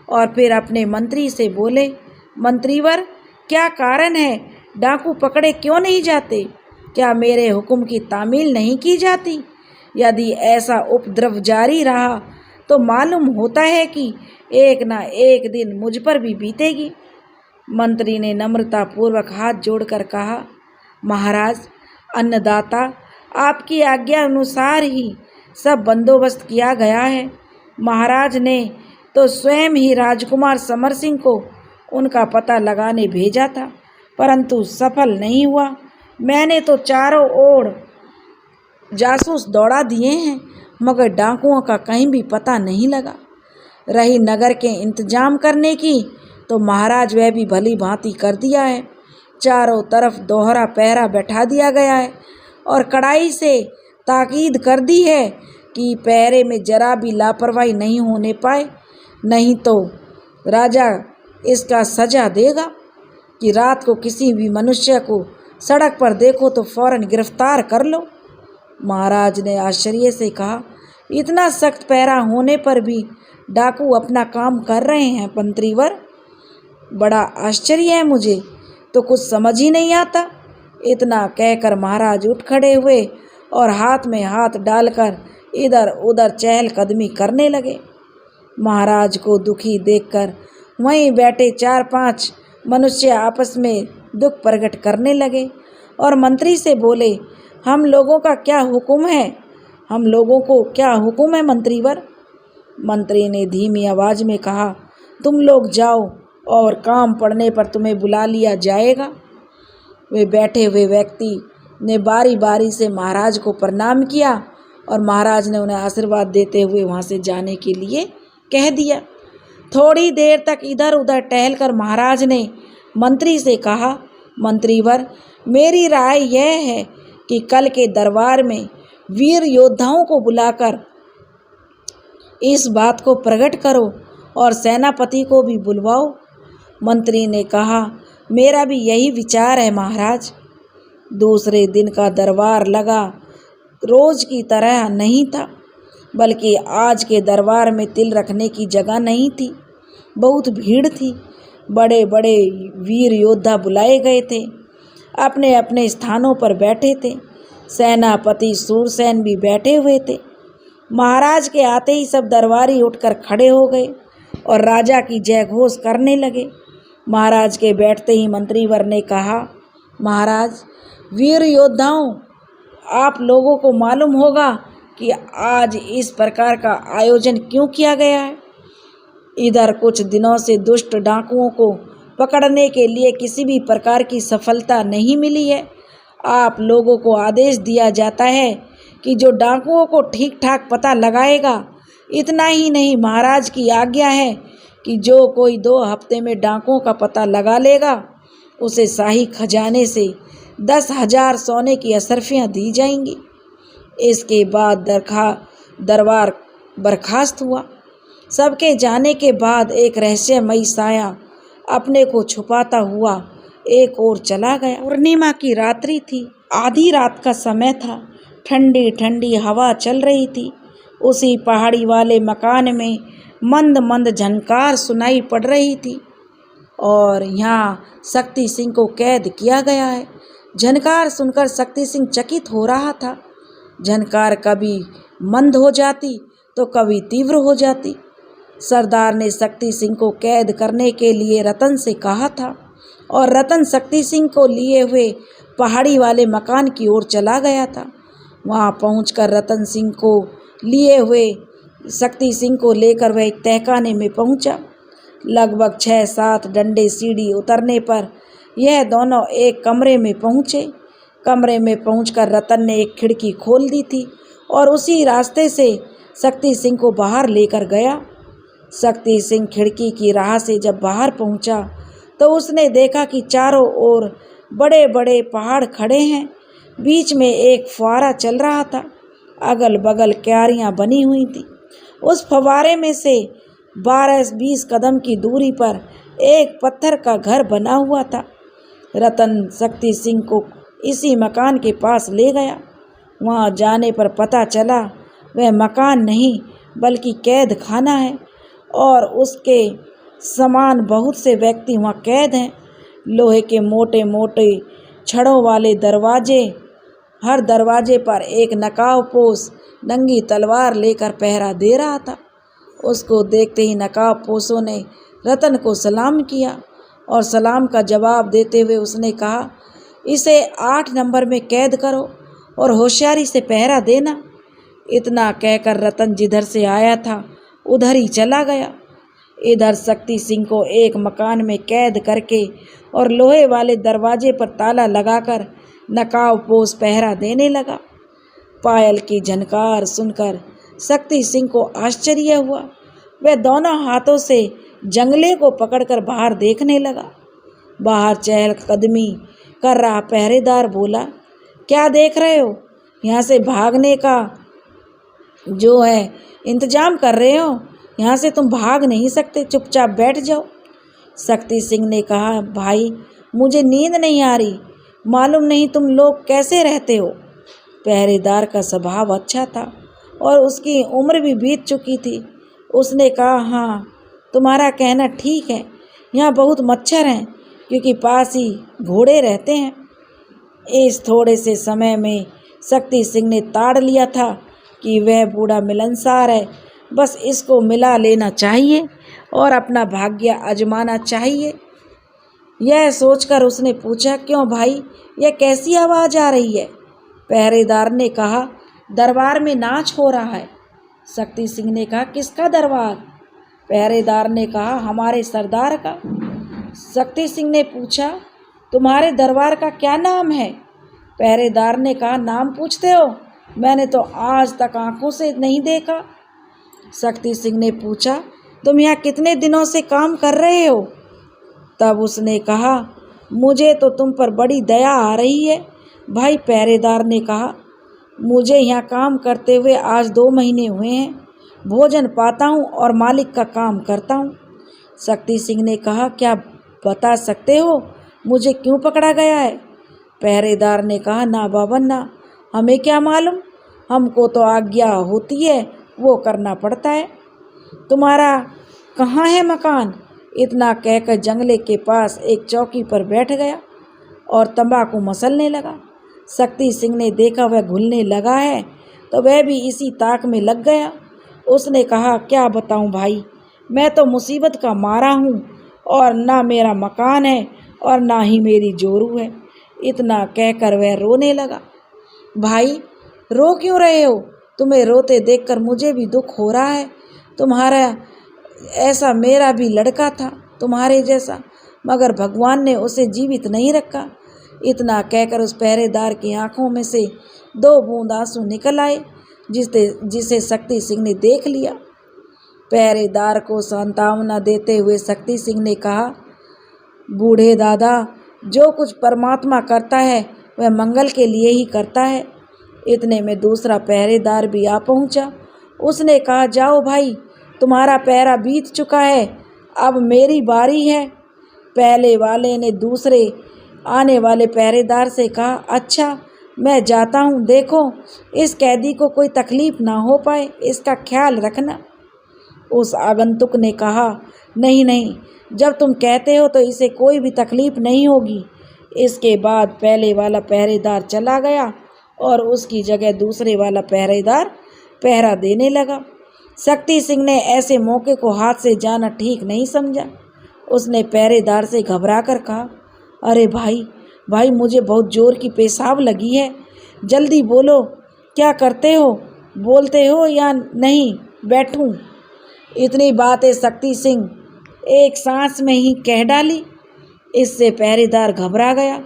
और फिर अपने मंत्री से बोले, मंत्रीवर, क्या कारण है? डाकू पकड़े क्यों नहीं जाते? क्या मेरे हुक्म की तामील नहीं की जाती? यदि ऐसा उपद्रव जारी रहा तो मालूम होता है कि एक ना एक दिन मुझ पर भी बीतेगी। मंत्री ने नम्रतापूर्वक हाथ जोड़कर कहा, महाराज, अन्नदाता, आपकी आज्ञा अनुसार ही सब बंदोबस्त किया गया है। महाराज ने तो स्वयं ही राजकुमार समर सिंह को उनका पता लगाने भेजा था, परंतु सफल नहीं हुआ। मैंने तो चारों ओर जासूस दौड़ा दिए हैं, मगर डाकुओं का कहीं भी पता नहीं लगा। रही नगर के इंतजाम करने की, तो महाराज वह भी भली भांति कर दिया है। चारों तरफ दोहरा पहरा बैठा दिया गया है और कड़ाई से ताकीद कर दी है कि पहरे में जरा भी लापरवाही नहीं होने पाए, नहीं तो राजा इसका सजा देगा कि रात को किसी भी मनुष्य को सड़क पर देखो तो फौरन गिरफ्तार कर लो। महाराज ने आश्चर्य से कहा, इतना सख्त पहरा होने पर भी डाकू अपना काम कर रहे हैं मंत्रीवर? बड़ा आश्चर्य है, मुझे तो कुछ समझ ही नहीं आता। इतना कहकर महाराज उठ खड़े हुए और हाथ में हाथ डालकर इधर उधर चहलकदमी करने लगे। महाराज को दुखी देखकर वहीं बैठे 4-5 मनुष्य आपस में दुख प्रकट करने लगे और मंत्री से बोले, हम लोगों का क्या हुक्म है? हम लोगों को क्या हुक्म है मंत्रीवर? मंत्री ने धीमी आवाज में कहा, तुम लोग जाओ और काम पड़ने पर तुम्हें बुला लिया जाएगा। वे बैठे हुए व्यक्ति ने बारी बारी से महाराज को प्रणाम किया और महाराज ने उन्हें आशीर्वाद देते हुए वहां से जाने के लिए कह दिया। थोड़ी देर तक इधर उधर टहलकर महाराज ने मंत्री से कहा, मंत्रीवर, मेरी राय यह है कि कल के दरबार में वीर योद्धाओं को बुलाकर इस बात को प्रकट करो और सेनापति को भी बुलवाओ। मंत्री ने कहा, मेरा भी यही विचार है महाराज। दूसरे दिन का दरबार लगा रोज की तरह नहीं था, बल्कि आज के दरबार में तिल रखने की जगह नहीं थी। बहुत भीड़ थी। बड़े बड़े वीर योद्धा बुलाए गए थे, अपने अपने स्थानों पर बैठे थे। सेनापति सूरसेन भी बैठे हुए थे। महाराज के आते ही सब दरबारी उठकर खड़े हो गए और राजा की जय घोष करने लगे। महाराज के बैठते ही मंत्रीवर ने कहा, महाराज, वीर योद्धाओं, आप लोगों को मालूम होगा कि आज इस प्रकार का आयोजन क्यों किया गया है। इधर कुछ दिनों से दुष्ट डाकुओं को पकड़ने के लिए किसी भी प्रकार की सफलता नहीं मिली है। आप लोगों को आदेश दिया जाता है कि जो डाकुओं को ठीक ठाक पता लगाएगा, इतना ही नहीं, महाराज की आज्ञा है कि जो कोई 2 हफ्ते में डाकुओं का पता लगा लेगा, उसे शाही खजाने से 10,000 सोने की अशर्फियाँ दी जाएंगी। इसके बाद दरबार बर्खास्त हुआ। सबके जाने के बाद एक रहस्यमयी साया अपने को छुपाता हुआ एक ओर चला गया। पूर्णिमा की रात्रि थी, आधी रात का समय था। ठंडी ठंडी हवा चल रही थी। उसी पहाड़ी वाले मकान में मंद मंद झनकार सुनाई पड़ रही थी और यहाँ शक्ति सिंह को कैद किया गया है। झनकार सुनकर शक्ति सिंह चकित हो रहा था। झनकार कभी मंद हो जाती तो कभी तीव्र हो जाती। सरदार ने शक्ति सिंह को कैद करने के लिए रतन से कहा था और रतन शक्ति सिंह को लिए हुए पहाड़ी वाले मकान की ओर चला गया था। वहां पहुंचकर रतन सिंह को लिए हुए शक्ति सिंह को लेकर वह एक तहखाने में पहुंचा। लगभग 6-7 डंडे सीढ़ी उतरने पर यह दोनों एक कमरे में पहुंचे। कमरे में पहुंचकर रतन ने एक खिड़की खोल दी थी और उसी रास्ते से शक्ति सिंह को बाहर लेकर गया। शक्ति सिंह खिड़की की राह से जब बाहर पहुंचा तो उसने देखा कि चारों ओर बड़े बड़े पहाड़ खड़े हैं। बीच में एक फुवारा चल रहा था। अगल बगल क्यारियां बनी हुई थी। उस फव्वारे में से 12-20 कदम की दूरी पर एक पत्थर का घर बना हुआ था। रतन शक्ति सिंह को इसी मकान के पास ले गया। वहां जाने पर पता चला वह मकान नहीं बल्कि कैद खाना है और उसके समान बहुत से व्यक्ति वहां कैद हैं। लोहे के मोटे मोटे छड़ों वाले दरवाजे, हर दरवाजे पर एक नकाबपोश नंगी तलवार लेकर पहरा दे रहा था। उसको देखते ही नकाबपोशों ने रतन को सलाम किया और सलाम का जवाब देते हुए उसने कहा, इसे 8 नंबर में कैद करो और होशियारी से पहरा देना। इतना कहकर रतन जिधर से आया था उधर ही चला गया। इधर शक्ति सिंह को एक मकान में कैद करके और लोहे वाले दरवाजे पर ताला लगाकर नकाबपोश पहरा देने लगा। पायल की झनकार सुनकर शक्ति सिंह को आश्चर्य हुआ। वह दोनों हाथों से जंगले को पकड़कर बाहर देखने लगा। बाहर चहलकदमी कर रहा पहरेदार बोला, क्या देख रहे हो? यहाँ से भागने का जो है इंतजाम कर रहे हो? यहाँ से तुम भाग नहीं सकते, चुपचाप बैठ जाओ। शक्ति सिंह ने कहा, भाई मुझे नींद नहीं आ रही, मालूम नहीं तुम लोग कैसे रहते हो। पहरेदार का स्वभाव अच्छा था और उसकी उम्र भी बीत चुकी थी। उसने कहा, हाँ तुम्हारा कहना ठीक है, यहाँ बहुत मच्छर हैं क्योंकि पास ही घोड़े रहते हैं। इस थोड़े से समय में शक्ति सिंह ने ताड़ लिया था कि वह बूढ़ा मिलनसार है, बस इसको मिला लेना चाहिए और अपना भाग्य आजमाना चाहिए। यह सोचकर उसने पूछा, क्यों भाई, यह कैसी आवाज़ आ रही है? पहरेदार ने कहा, दरबार में नाच हो रहा है। शक्ति सिंह ने कहा, किसका दरबार? पहरेदार ने कहा, हमारे सरदार का। शक्ति सिंह ने पूछा, तुम्हारे दरबार का क्या नाम है? पहरेदार ने कहा, नाम पूछते हो? मैंने तो आज तक आंखों से नहीं देखा। शक्ति सिंह ने पूछा, तुम यहाँ कितने दिनों से काम कर रहे हो? तब उसने कहा, मुझे तो तुम पर बड़ी दया आ रही है भाई। पहरेदार ने कहा, मुझे यहाँ काम करते हुए आज 2 महीने हुए हैं, भोजन पाता हूँ और मालिक का काम करता हूँ। शक्ति सिंह ने कहा, क्या बता सकते हो मुझे क्यों पकड़ा गया है? पहरेदार ने कहा, ना बाबन ना, हमें क्या मालूम, हमको तो आज्ञा होती है वो करना पड़ता है। तुम्हारा कहाँ है मकान? इतना कहकर जंगले के पास एक चौकी पर बैठ गया और तंबाकू मसलने लगा। शक्ति सिंह ने देखा वह घुलने लगा है तो वह भी इसी ताक में लग गया। उसने कहा, क्या बताऊं भाई, मैं तो मुसीबत का मारा हूँ और ना मेरा मकान है और ना ही मेरी जोरू है। इतना कहकर वह रोने लगा। भाई रो क्यों रहे हो? तुम्हें रोते देखकर मुझे भी दुख हो रहा है। तुम्हारा ऐसा मेरा भी लड़का था तुम्हारे जैसा, मगर भगवान ने उसे जीवित नहीं रखा। इतना कहकर उस पहरेदार की आंखों में से 2 बूंद आंसू निकल आए, जिसे शक्ति सिंह ने देख लिया। पहरेदार को सांत्वना देते हुए शक्ति सिंह ने कहा, बूढ़े दादा, जो कुछ परमात्मा करता है वह मंगल के लिए ही करता है। इतने में दूसरा पहरेदार भी आ पहुंचा। उसने कहा, जाओ भाई, तुम्हारा पहरा बीत चुका है, अब मेरी बारी है। पहले वाले ने दूसरे आने वाले पहरेदार से कहा, अच्छा मैं जाता हूँ, देखो इस कैदी को कोई तकलीफ ना हो पाए, इसका ख्याल रखना। उस आगंतुक ने कहा, नहीं नहीं, जब तुम कहते हो तो इसे कोई भी तकलीफ नहीं होगी। इसके बाद पहले वाला पहरेदार चला गया और उसकी जगह दूसरे वाला पहरेदार पहरा देने लगा। शक्ति सिंह ने ऐसे मौके को हाथ से जाना ठीक नहीं समझा। उसने पहरेदार से घबरा कर कहा, अरे भाई मुझे बहुत जोर की पेशाब लगी है, जल्दी बोलो क्या करते हो, बोलते हो या नहीं, बैठूं? इतनी बातें शक्ति सिंह एक सांस में ही कह डाली। इससे पहरेदार घबरा गया।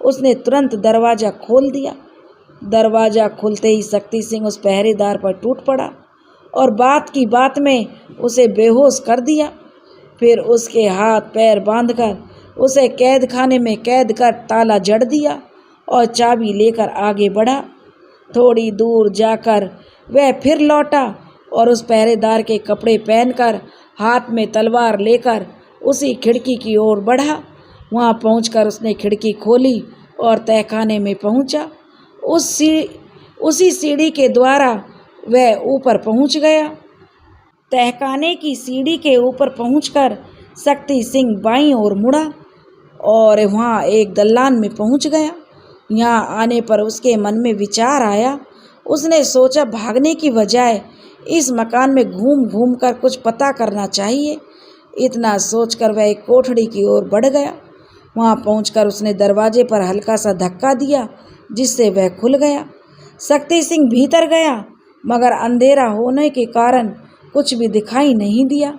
उसने तुरंत दरवाज़ा खोल दिया। दरवाज़ा खुलते ही शक्ति सिंह उस पहरेदार पर टूट पड़ा और बात की बात में उसे बेहोश कर दिया। फिर उसके हाथ पैर बांधकर उसे कैद खाने में कैद कर ताला जड़ दिया और चाबी लेकर आगे बढ़ा। थोड़ी दूर जाकर वह फिर लौटा और उस पहरेदार के कपड़े पहनकर हाथ में तलवार लेकर उसी खिड़की की ओर बढ़ा। वहां पहुंचकर उसने खिड़की खोली और तहखाने में पहुंचा। उसी सीढ़ी के द्वारा वह ऊपर पहुंच गया। तहखाने की सीढ़ी के ऊपर पहुंचकर शक्ति सिंह बाईं ओर मुड़ा और वहां एक दलान में पहुंच गया। यहाँ आने पर उसके मन में विचार आया। उसने सोचा, भागने की बजाय इस मकान में घूम घूम कर कुछ पता करना चाहिए। इतना सोचकर वह एक कोठड़ी की ओर बढ़ गया। वहां पहुंचकर उसने दरवाजे पर हल्का सा धक्का दिया, जिससे वह खुल गया। शक्ति सिंह भीतर गया, मगर अंधेरा होने के कारण कुछ भी दिखाई नहीं दिया।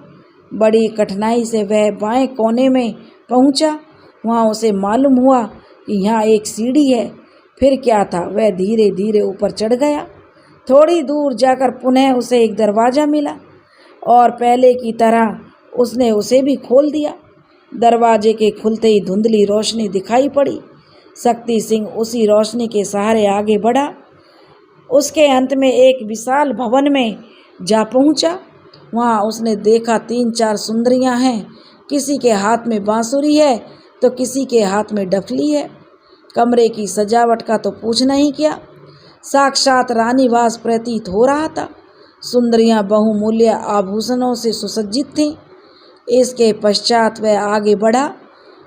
बड़ी कठिनाई से वह बाएं कोने में पहुंचा। वहां उसे मालूम हुआ कि यहाँ एक सीढ़ी है। फिर क्या था, वह धीरे धीरे ऊपर चढ़ गया। थोड़ी दूर जाकर पुनः उसे एक दरवाज़ा मिला और पहले की तरह उसने उसे भी खोल दिया। दरवाजे के खुलते ही धुंधली रोशनी दिखाई पड़ी। शक्ति सिंह उसी रोशनी के सहारे आगे बढ़ा। उसके अंत में एक विशाल भवन में जा पहुंचा। वहां उसने देखा 3-4 सुंदरियां हैं। किसी के हाथ में बांसुरी है तो किसी के हाथ में डफली है। कमरे की सजावट का तो पूछना ही क्या, साक्षात रानीवास प्रतीत हो रहा था। सुंदरियां बहुमूल्य आभूषणों से सुसज्जित थीं। इसके पश्चात वह आगे बढ़ा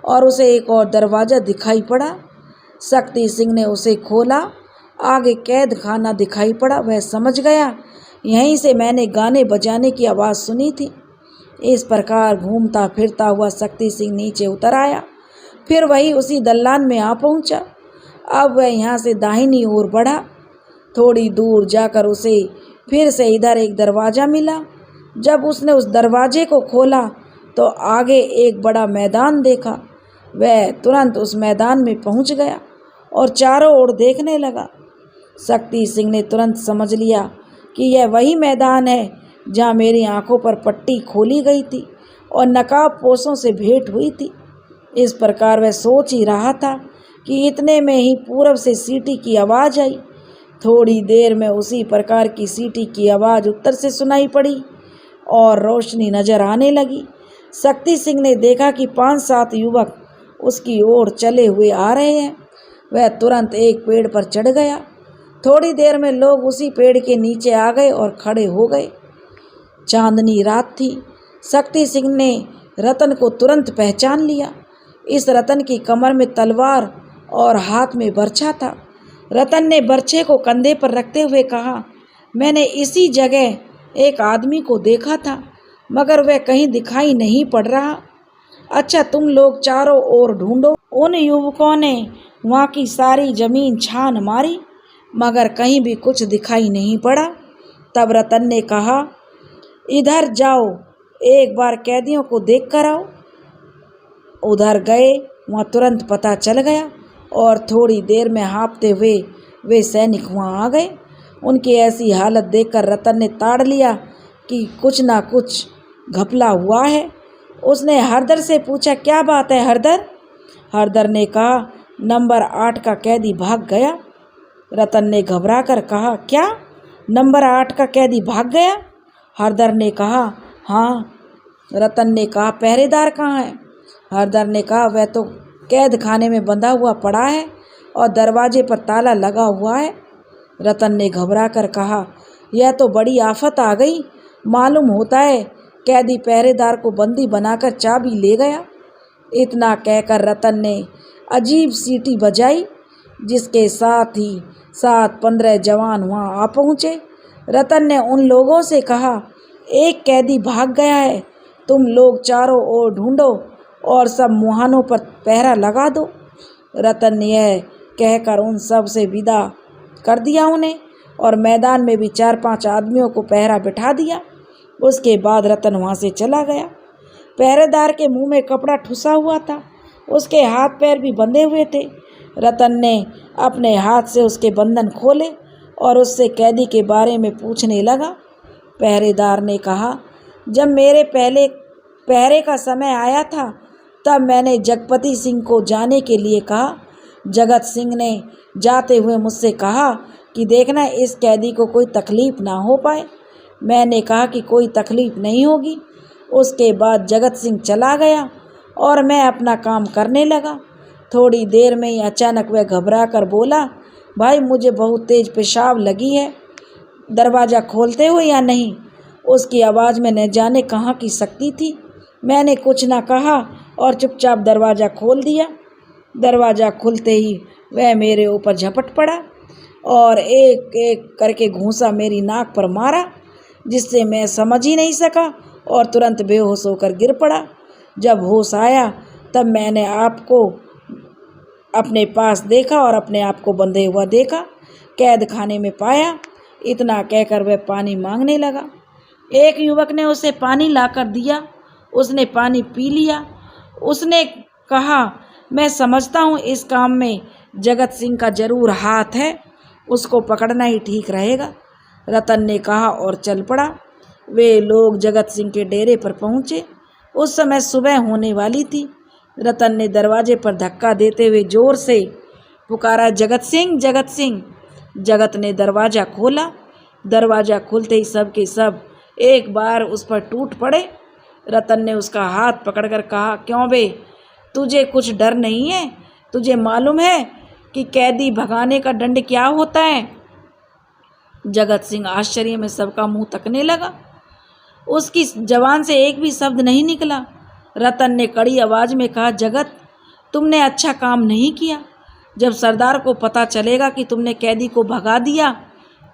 और उसे एक और दरवाज़ा दिखाई पड़ा। शक्ति सिंह ने उसे खोला। आगे कैद खाना दिखाई पड़ा। वह समझ गया, यहीं से मैंने गाने बजाने की आवाज़ सुनी थी। इस प्रकार घूमता फिरता हुआ शक्ति सिंह नीचे उतर आया। फिर वही उसी दल्लान में आ पहुंचा। अब वह यहाँ से दाहिनी ओर बढ़ा। थोड़ी दूर जाकर उसे फिर से इधर एक दरवाज़ा मिला। जब उसने उस दरवाजे को खोला तो आगे एक बड़ा मैदान देखा। वह तुरंत उस मैदान में पहुंच गया और चारों ओर देखने लगा। शक्ति सिंह ने तुरंत समझ लिया कि यह वही मैदान है जहाँ मेरी आंखों पर पट्टी खोली गई थी और नकाब पोशों से भेंट हुई थी। इस प्रकार वह सोच ही रहा था कि इतने में ही पूरब से सीटी की आवाज़ आई। थोड़ी देर में उसी प्रकार की सीटी की आवाज़ उत्तर से सुनाई पड़ी और रोशनी नजर आने लगी। शक्ति सिंह ने देखा कि 5-7 युवक उसकी ओर चले हुए आ रहे हैं। वह तुरंत एक पेड़ पर चढ़ गया। थोड़ी देर में लोग उसी पेड़ के नीचे आ गए और खड़े हो गए। चांदनी रात थी। शक्ति सिंह ने रतन को तुरंत पहचान लिया। इस रतन की कमर में तलवार और हाथ में बर्छा था। रतन ने बर्छे को कंधे पर रखते हुए कहा, मैंने इसी जगह एक आदमी को देखा था, मगर वह कहीं दिखाई नहीं पड़ रहा। अच्छा, तुम लोग चारों ओर ढूंढो। उन युवकों ने वहाँ की सारी जमीन छान मारी, मगर कहीं भी कुछ दिखाई नहीं पड़ा। तब रतन ने कहा, इधर जाओ, एक बार कैदियों को देख कर आओ। उधर गए। वहाँ तुरंत पता चल गया और थोड़ी देर में हाँफते हुए वे सैनिक वहाँ आ गए। उनकी ऐसी हालत देखकर रतन ने ताड़ लिया कि कुछ ना कुछ घपला हुआ है। उसने हरदर से पूछा, क्या बात है हरदर? हरदर ने कहा, नंबर 8 का कैदी भाग गया। रतन ने घबरा कर कहा, क्या नंबर 8 का कैदी भाग गया? हरदर ने कहा, हाँ। रतन ने कहा, पहरेदार कहाँ है? हरदर ने कहा, वह तो कैद खाने में बंधा हुआ पड़ा है और दरवाजे पर ताला लगा हुआ है। रतन ने घबरा कर कहा, यह तो बड़ी आफत आ गई। मालूम होता है कैदी पहरेदार को बंदी बनाकर चाबी ले गया। इतना कहकर रतन ने अजीब सीटी बजाई, जिसके साथ ही 7-15 जवान वहाँ आ पहुँचे। रतन ने उन लोगों से कहा, एक कैदी भाग गया है, तुम लोग चारों ओर ढूंढो और सब मुहानों पर पहरा लगा दो। रतन ने यह कहकर उन सब से विदा कर दिया उन्हें और मैदान में भी 4-5 आदमियों को पहरा बिठा दिया। उसके बाद रतन वहाँ से चला गया। पहरेदार के मुंह में कपड़ा ठुसा हुआ था। उसके हाथ पैर भी बंधे हुए थे। रतन ने अपने हाथ से उसके बंधन खोले और उससे कैदी के बारे में पूछने लगा। पहरेदार ने कहा, जब मेरे पहले पहरे का समय आया था तब मैंने जगपति सिंह को जाने के लिए कहा। जगत सिंह ने जाते हुए मुझसे कहा कि देखना इस कैदी को कोई तकलीफ़ ना हो पाए। मैंने कहा कि कोई तकलीफ़ नहीं होगी। उसके बाद जगत सिंह चला गया और मैं अपना काम करने लगा। थोड़ी देर में ही अचानक वह घबरा कर बोला, भाई मुझे बहुत तेज़ पेशाब लगी है, दरवाज़ा खोलते हो या नहीं? उसकी आवाज़ में न जाने कहाँ की शक्ति थी। मैंने कुछ ना कहा और चुपचाप दरवाज़ा खोल दिया। दरवाज़ा खुलते ही वह मेरे ऊपर झपट पड़ा और एक एक करके घूंसा मेरी नाक पर मारा, जिससे मैं समझ ही नहीं सका और तुरंत बेहोश होकर गिर पड़ा। जब होश आया तब मैंने आपको अपने पास देखा और अपने आप को बंधे हुआ देखा, कैद खाने में पाया। इतना कहकर वह पानी मांगने लगा। एक युवक ने उसे पानी लाकर दिया। उसने पानी पी लिया। उसने कहा, मैं समझता हूँ इस काम में जगत सिंह का जरूर हाथ है, उसको पकड़ना ही ठीक रहेगा। रतन ने कहा और चल पड़ा। वे लोग जगत सिंह के डेरे पर पहुँचे। उस समय सुबह होने वाली थी। रतन ने दरवाजे पर धक्का देते हुए जोर से पुकारा, जगत सिंह, जगत सिंह। जगत ने दरवाज़ा खोला। दरवाज़ा खुलते ही सब के सब एक बार उस पर टूट पड़े। रतन ने उसका हाथ पकड़कर कहा, क्यों बे, तुझे कुछ डर नहीं है? तुझे मालूम है कि कैदी भगाने का दंड क्या होता है? जगत सिंह आश्चर्य में सबका मुंह तकने लगा। उसकी जबान से एक भी शब्द नहीं निकला। रतन ने कड़ी आवाज में कहा, जगत, तुमने अच्छा काम नहीं किया। जब सरदार को पता चलेगा कि तुमने कैदी को भगा दिया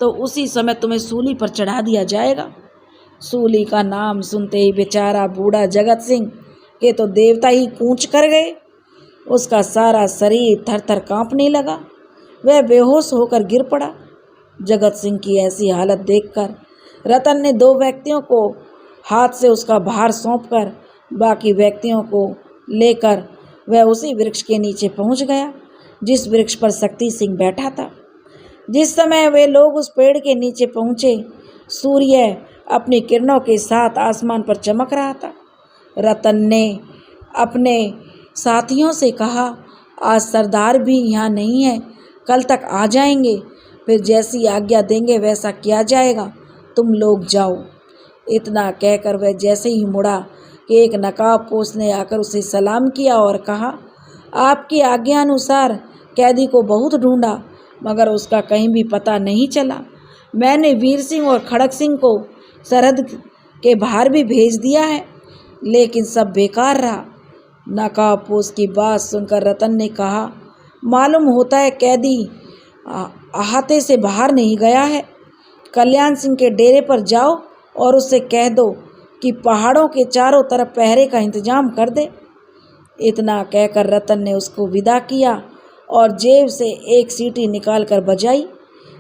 तो उसी समय तुम्हें सूली पर चढ़ा दिया जाएगा। सूली का नाम सुनते ही बेचारा बूढ़ा जगत सिंह के तो देवता ही कूच कर गए। उसका सारा शरीर थर थर कांपने लगा। वह बेहोश होकर गिर पड़ा। जगत सिंह की ऐसी हालत देखकर रतन ने 2 व्यक्तियों को हाथ से उसका भार सौंपकर बाकी व्यक्तियों को लेकर वह उसी वृक्ष के नीचे पहुंच गया जिस वृक्ष पर शक्ति सिंह बैठा था। जिस समय वे लोग उस पेड़ के नीचे पहुंचे, सूर्य अपनी किरणों के साथ आसमान पर चमक रहा था। रतन ने अपने साथियों से कहा, आज सरदार भी यहाँ नहीं है, कल तक आ जाएंगे, फिर जैसी आज्ञा देंगे वैसा किया जाएगा, तुम लोग जाओ। इतना कहकर वह जैसे ही मुड़ा कि एक नकाबपोश ने आकर उसे सलाम किया और कहा, आपकी आज्ञा अनुसार कैदी को बहुत ढूंढा मगर उसका कहीं भी पता नहीं चला। मैंने वीर सिंह और खड़क सिंह को सरहद के बाहर भी भेज दिया है, लेकिन सब बेकार रहा। नकाबपोश की बात सुनकर रतन ने कहा, मालूम होता है कैदी अहाते से बाहर नहीं गया है। कल्याण सिंह के डेरे पर जाओ और उससे कह दो कि पहाड़ों के चारों तरफ पहरे का इंतजाम कर दे। इतना कहकर रतन ने उसको विदा किया और जेब से एक सीटी निकालकर बजाई,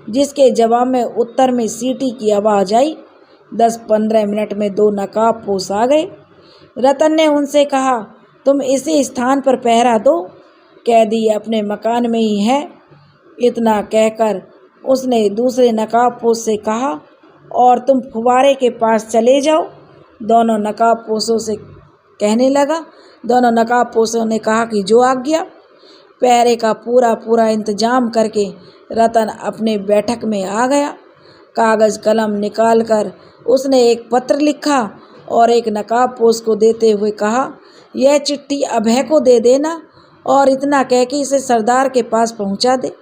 जिसके जवाब में उत्तर में सीटी की आवाज़ आई। 10-15 मिनट में 2 नकाबपोश आ गए। रतन ने उनसे कहा, तुम इसी स्थान पर पहरा दो, कैदी अपने मकान में ही है। इतना कहकर उसने दूसरे नकाबपोश से कहा, और तुम फुवारे के पास चले जाओ। दोनों नकाबपोशों ने कहा कि जो आज्ञा। पहरे का पूरा इंतजाम करके रतन अपने बैठक में आ गया। कागज़ कलम निकालकर उसने एक पत्र लिखा और एक नकाबपोश को देते हुए कहा, यह चिट्ठी अभय को दे देना और इतना कह के इसे सरदार के पास पहुंचा दे।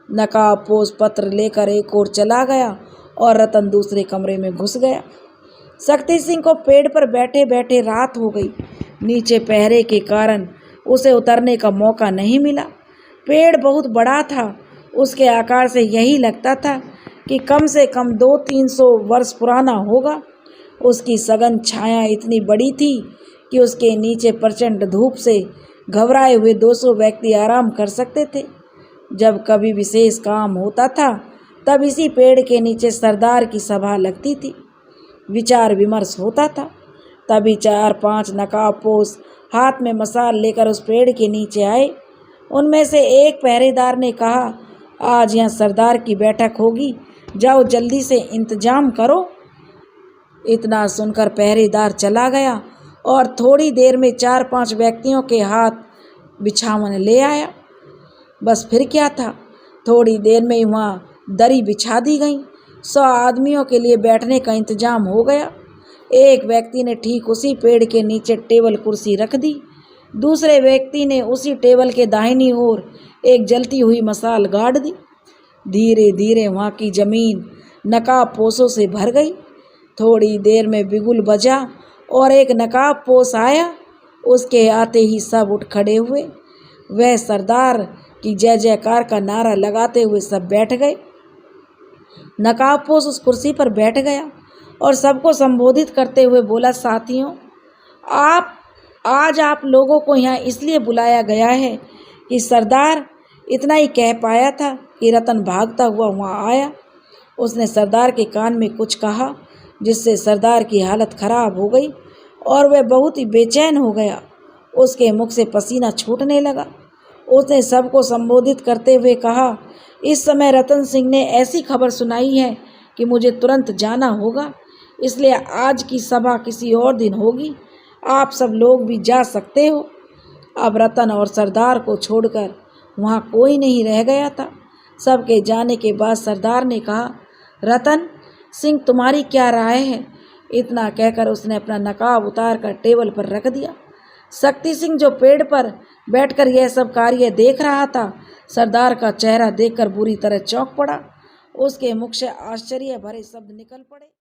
नकाबपोश पत्र लेकर एक ओर चला गया और रतन दूसरे कमरे में घुस गया। शक्ति सिंह को पेड़ पर बैठे बैठे रात हो गई। नीचे पहरे के कारण उसे उतरने का मौका नहीं मिला। पेड़ बहुत बड़ा था। उसके आकार से यही लगता था कि कम से कम 200-300 वर्ष पुराना होगा। उसकी सघन छाया इतनी बड़ी थी कि उसके नीचे प्रचंड धूप से घबराए हुए 200 व्यक्ति आराम कर सकते थे। जब कभी विशेष काम होता था तब इसी पेड़ के नीचे सरदार की सभा लगती थी, विचार विमर्श होता था। तभी 4-5 नकाबपोश हाथ में मसाल लेकर उस पेड़ के नीचे आए। उनमें से एक पहरेदार ने कहा, आज यहाँ सरदार की बैठक होगी, जाओ जल्दी से इंतजाम करो। इतना सुनकर पहरेदार चला गया और थोड़ी देर में 4-5 व्यक्तियों के हाथ बिछावन ले आया। बस फिर क्या था, थोड़ी देर में वहाँ दरी बिछा दी गई। 100 आदमियों के लिए बैठने का इंतजाम हो गया। एक व्यक्ति ने ठीक उसी पेड़ के नीचे टेबल कुर्सी रख दी। दूसरे व्यक्ति ने उसी टेबल के दाहिनी ओर एक जलती हुई मसाल गाड़ दी। धीरे धीरे वहाँ की जमीन नकाबपोशों से भर गई। थोड़ी देर में बिगुल बजा और एक नकाबपोश आया। उसके आते ही सब उठ खड़े हुए। वह सरदार की जय जयकार का नारा लगाते हुए सब बैठ गए। नकाबपोश उस कुर्सी पर बैठ गया और सबको संबोधित करते हुए बोला, साथियों, आज आप लोगों को यहाँ इसलिए बुलाया गया है कि सरदार इतना ही कह पाया था कि रतन भागता हुआ वहाँ आया। उसने सरदार के कान में कुछ कहा जिससे सरदार की हालत खराब हो गई और वह बहुत ही बेचैन हो गया। उसके मुख से पसीना छूटने लगा। उसने सबको संबोधित करते हुए कहा, इस समय रतन सिंह ने ऐसी खबर सुनाई है कि मुझे तुरंत जाना होगा, इसलिए आज की सभा किसी और दिन होगी। आप सब लोग भी जा सकते हो। अब रतन और सरदार को छोड़कर वहाँ कोई नहीं रह गया था। सबके जाने के बाद सरदार ने कहा, रतन सिंह तुम्हारी क्या राय है? इतना कहकर उसने अपना नकाब उतार कर टेबल पर रख दिया। शक्ति सिंह जो पेड़ पर बैठकर यह सब कार्य देख रहा था, सरदार का चेहरा देखकर बुरी तरह चौंक पड़ा। उसके मुख से आश्चर्य भरे शब्द निकल पड़े।